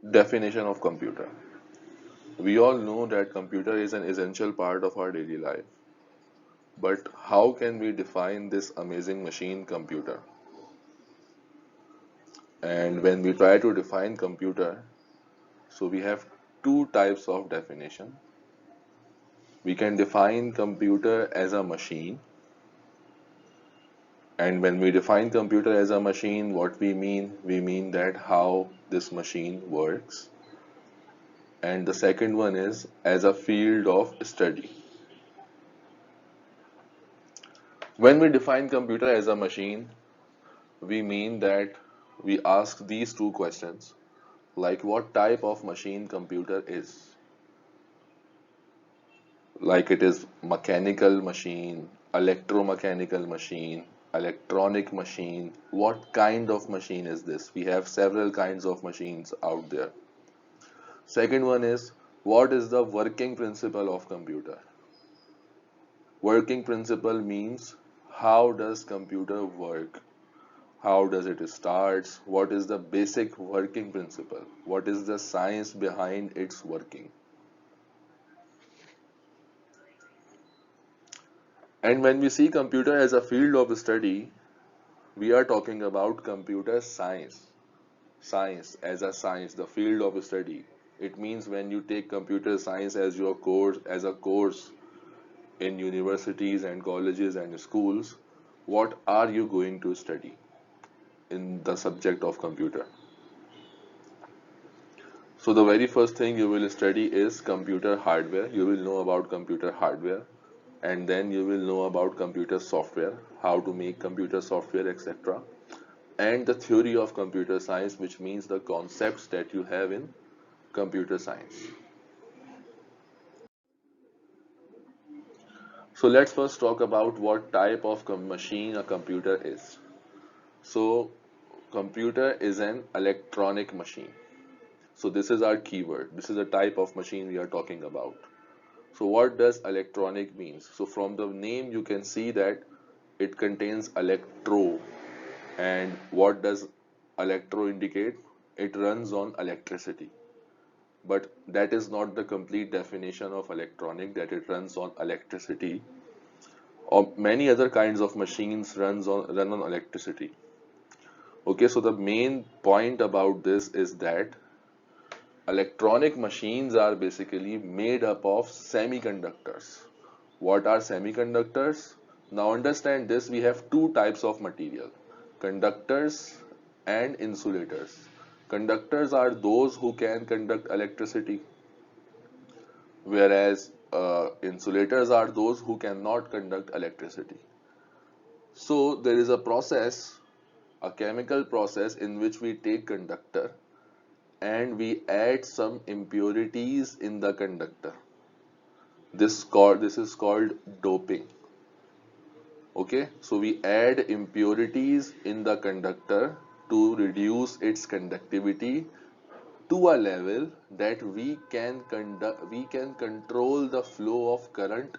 Definition of computer. We all know that computer is an essential part of our daily life. But how can we define this amazing machine computer? And when we try to define computer, so we have two types of definition. We can define computer as a machine. And when we define computer as a machine, what we mean that how this machine works. And the second one is as a field of study. When we define computer as a machine, we mean that we ask these two questions, like what type of machine computer is. Like it is mechanical machine, electromechanical machine, electronic machine. What kind of machine is this? We have several kinds of machines out there. Second one is what is the working principle of computer? Working principle means how does computer work? How does it start? What is the basic working principle? What is the science behind its working? And when we see computer as a field of study, we are talking about computer science. Science as a science, the field of study. It means when you take computer science as your course, as a course in universities and colleges and schools, what are you going to study in the subject of computer? So the very first thing you will study is computer hardware. You will know about computer hardware, and then you will know about computer software, how to make computer software, etc. And the theory of computer science, which means the concepts that you have in computer science. So let's first talk about what type of machine a computer is. So computer is an electronic machine. So this is our keyword. This is a type of machine we are talking about. So what does electronic means? So from the name you can see that it contains electro. And what does electro indicate? It runs on electricity. But that is not the complete definition of electronic, that it runs on electricity. Or many other kinds of machines run on electricity. Okay, so the main point about this is that electronic machines are basically made up of semiconductors. What are semiconductors? Now understand this, we have two types of material, conductors and insulators. Conductors are those who can conduct electricity, whereas insulators are those who cannot conduct electricity. So there is a process, a chemical process in which we take conductor and we add some impurities in the conductor. This is called doping. Okay, so we add impurities in the conductor to reduce its conductivity to a level that we can control the flow of current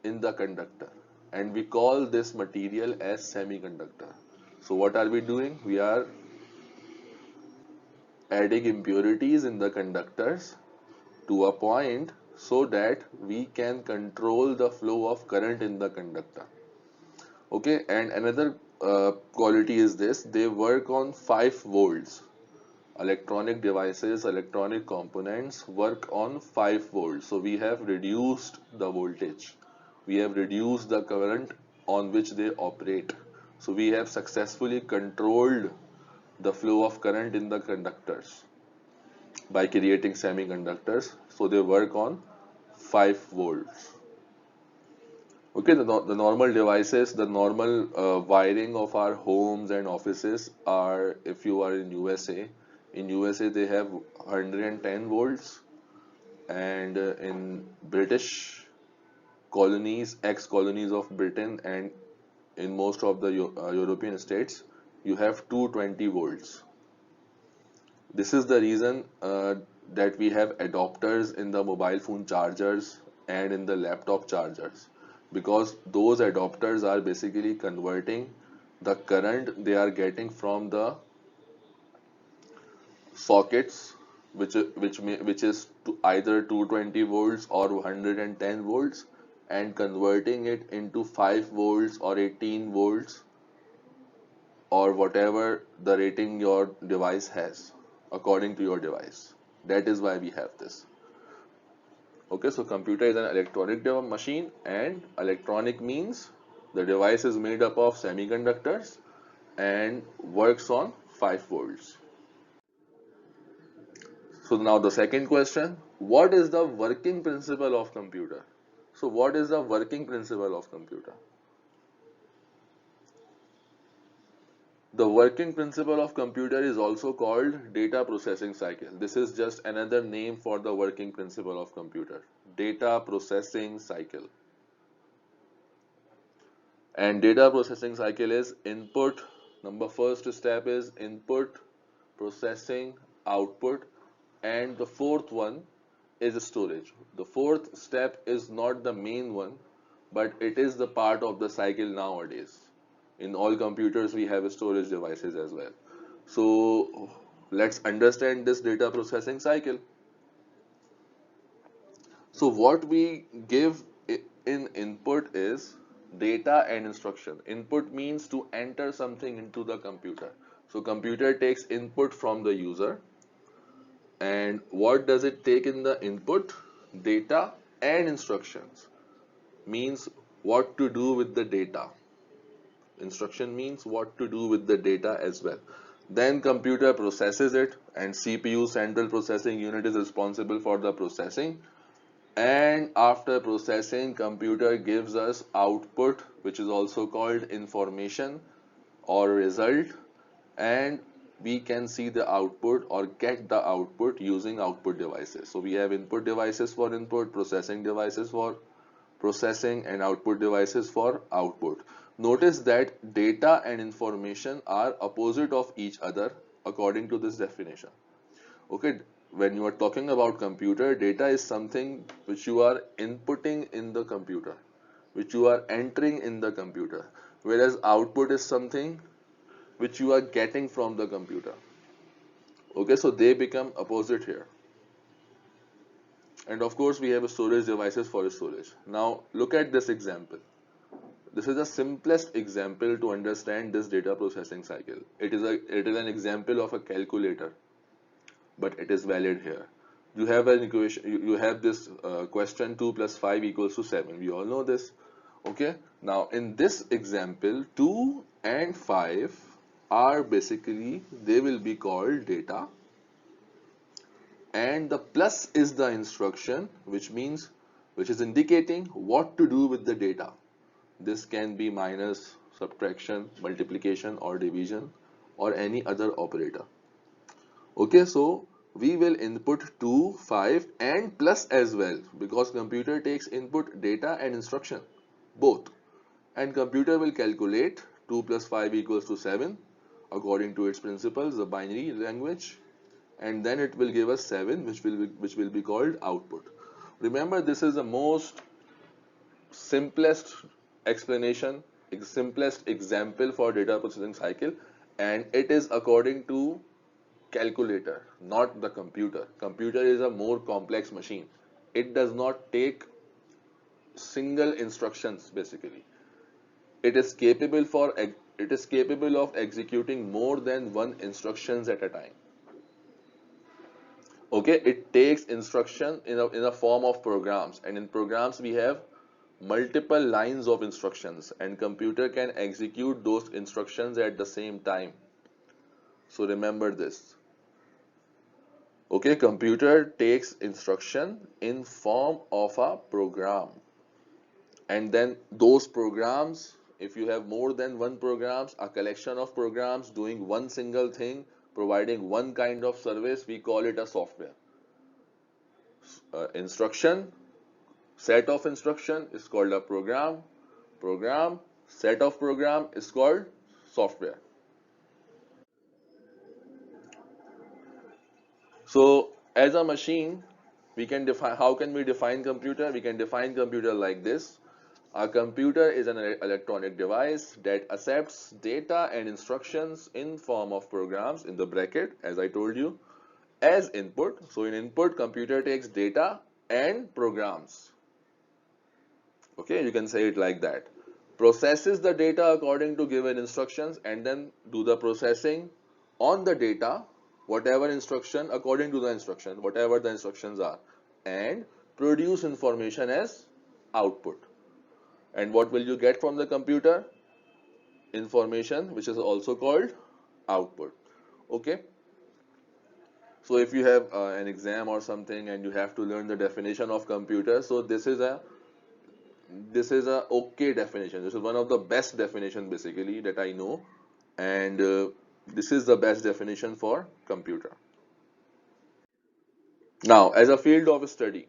in the conductor, and we call this material as semiconductor. So what are we doing? We are adding impurities in the conductors to a point so that we can control the flow of current in the conductor. Okay, and another quality is this, they work on 5 volts. Electronic devices, electronic components work on 5 volts. So we have reduced the voltage. We have reduced the current on which they operate. So we have successfully controlled the flow of current in the conductors by creating semiconductors. So they work on 5 volts. Okay, the normal devices, the normal wiring of our homes and offices are, if you are in USA they have 110 volts, and in British colonies, ex-colonies of Britain, and in most of the European states, you have 220 volts. This is the reason that we have adapters in the mobile phone chargers and in the laptop chargers, because those adapters are basically converting the current they are getting from the sockets, which is either 220 volts or 110 volts, and converting it into 5 volts or 18 volts or whatever the rating your device has according to your device. That is why we have this. Okay, so computer is an electronic machine, and electronic means the device is made up of semiconductors and works on 5 volts. So now the second question, what is the working principle of computer? So what is the working principle of computer? The working principle of computer is also called data processing cycle. This is just another name for the working principle of computer. Data processing cycle. And data processing cycle is input. First step is input, processing, output, and the fourth one is storage. The fourth step is not the main one, but it is the part of the cycle nowadays. In all computers, we have storage devices as well. So let's understand this data processing cycle. So what we give in input is data and instruction. Input means to enter something into the computer. So computer takes input from the user, and what does it take in the input? Data and instructions. Means what to do with the data. Instruction means what to do with the data as well. Then computer processes it, and CPU, central processing unit, is responsible for the processing. And after processing, computer gives us output, which is also called information or result, and we can see the output or get the output using output devices. So we have input devices for input, processing devices for processing, and output devices for output. Notice that data and information are opposite of each other according to this definition. Okay, when you are talking about computer, data is something which you are inputting in the computer, which you are entering in the computer, whereas output is something which you are getting from the computer. Okay, so they become opposite here. And of course, we have storage devices for storage. Now, look at this example. This is the simplest example to understand this data processing cycle. It is an example of a calculator, but it is valid here. You have an equation. You have this question: 2 plus 5 equals to 7. We all know this. Okay. Now, in this example, 2 and 5 are basically, they will be called data, and the plus is the instruction, which is indicating what to do with the data. This can be minus, subtraction, multiplication, or division, or any other operator. Okay, so we will input 2, 5 and plus as well, because computer takes input data and instruction both, and computer will calculate 2 plus 5 equals to 7 according to its principles, the binary language, and then it will give us 7, which will be called output. Remember, this is the most simplest explanation, simplest example for data processing cycle, and it is according to calculator, not the computer. Computer is a more complex machine. It does not take single instructions basically. It is capable of executing more than one instructions at a time. Okay, it takes instruction in a form of programs, and in programs we have multiple lines of instructions, and computer can execute those instructions at the same time. So remember this. Okay, computer takes instruction in form of a program, and then those programs, if you have more than one programs, a collection of programs doing one single thing, providing one kind of service, we call it a software. Instruction, set of instruction is called a program, set of program is called software. So as a machine, we can define, how can we define computer? We can define computer like this. A computer is an electronic device that accepts data and instructions in form of programs, in the bracket, as I told you, as input. So in input, computer takes data and programs. Okay, you can say it like that. Processes the data according to given instructions and then do the processing on the data, whatever instruction, according to the instruction, whatever the instructions are, and produce information as output. And what will you get from the computer? Information, which is also called output. Okay. So if you have an exam or something and you have to learn the definition of computer, so this is a okay definition. This is one of the best definition basically that I know, and this is the best definition for computer. Now, as a field of study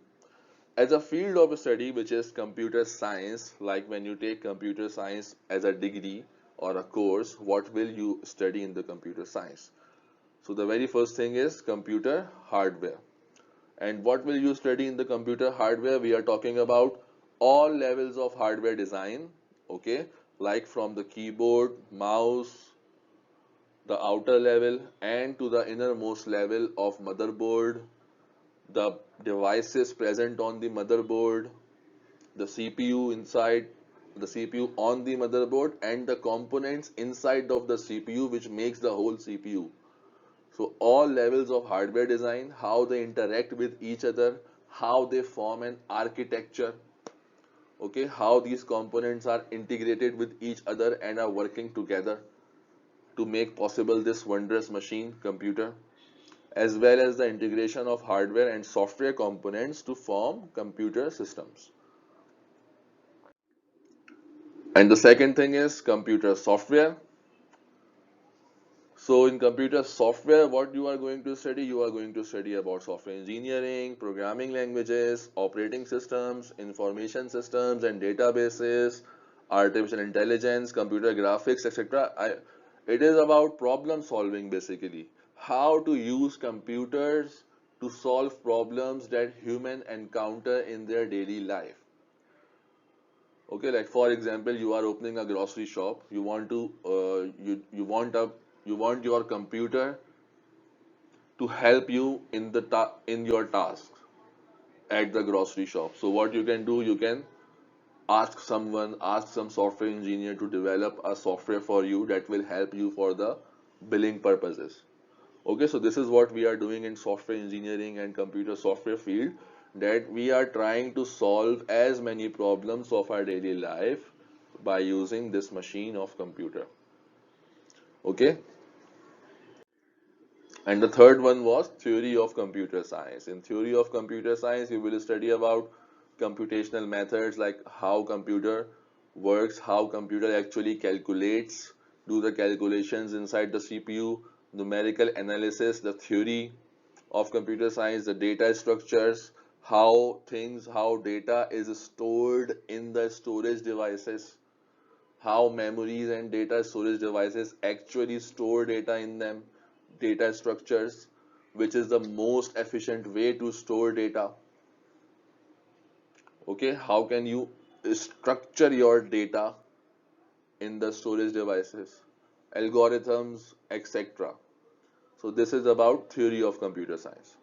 which is computer science, like when you take computer science as a degree or a course, what will you study in the computer science? So the very first thing is computer hardware. And what will you study in the computer hardware? We are talking about all levels of hardware design, okay, like from the keyboard, mouse, the outer level, and to the innermost level of motherboard, the devices present on the motherboard, the CPU inside, the CPU on the motherboard, and the components inside of the CPU which makes the whole CPU. So all levels of hardware design, how they interact with each other, how they form an architecture, okay, how these components are integrated with each other and are working together to make possible this wondrous machine, computer, as well as the integration of hardware and software components to form computer systems. And the second thing is computer software. So in computer software, what you are going to study? You are going to study about software engineering, programming languages, operating systems, information systems and databases, artificial intelligence, computer graphics, etc. It is about problem solving basically. How to use computers to solve problems that humans encounter in their daily life. Okay, like for example, you are opening a grocery shop. You want to you want your computer to help you in your task at the grocery shop. So what you can do, you can ask some software engineer to develop a software for you that will help you for the billing purposes. Okay, so this is what we are doing in software engineering and computer software field, that we are trying to solve as many problems of our daily life by using this machine of computer. Okay, and the third one was theory of computer science. In theory of computer science, you will study about computational methods, like how computer works, how computer actually calculates, do the calculations inside the CPU, numerical analysis, the theory of computer science, the data structures, how data is stored in the storage devices, how memories and data storage devices actually store data in them, data structures, which is the most efficient way to store data. Okay, how can you structure your data in the storage devices, algorithms, etc. So this is about theory of computer science.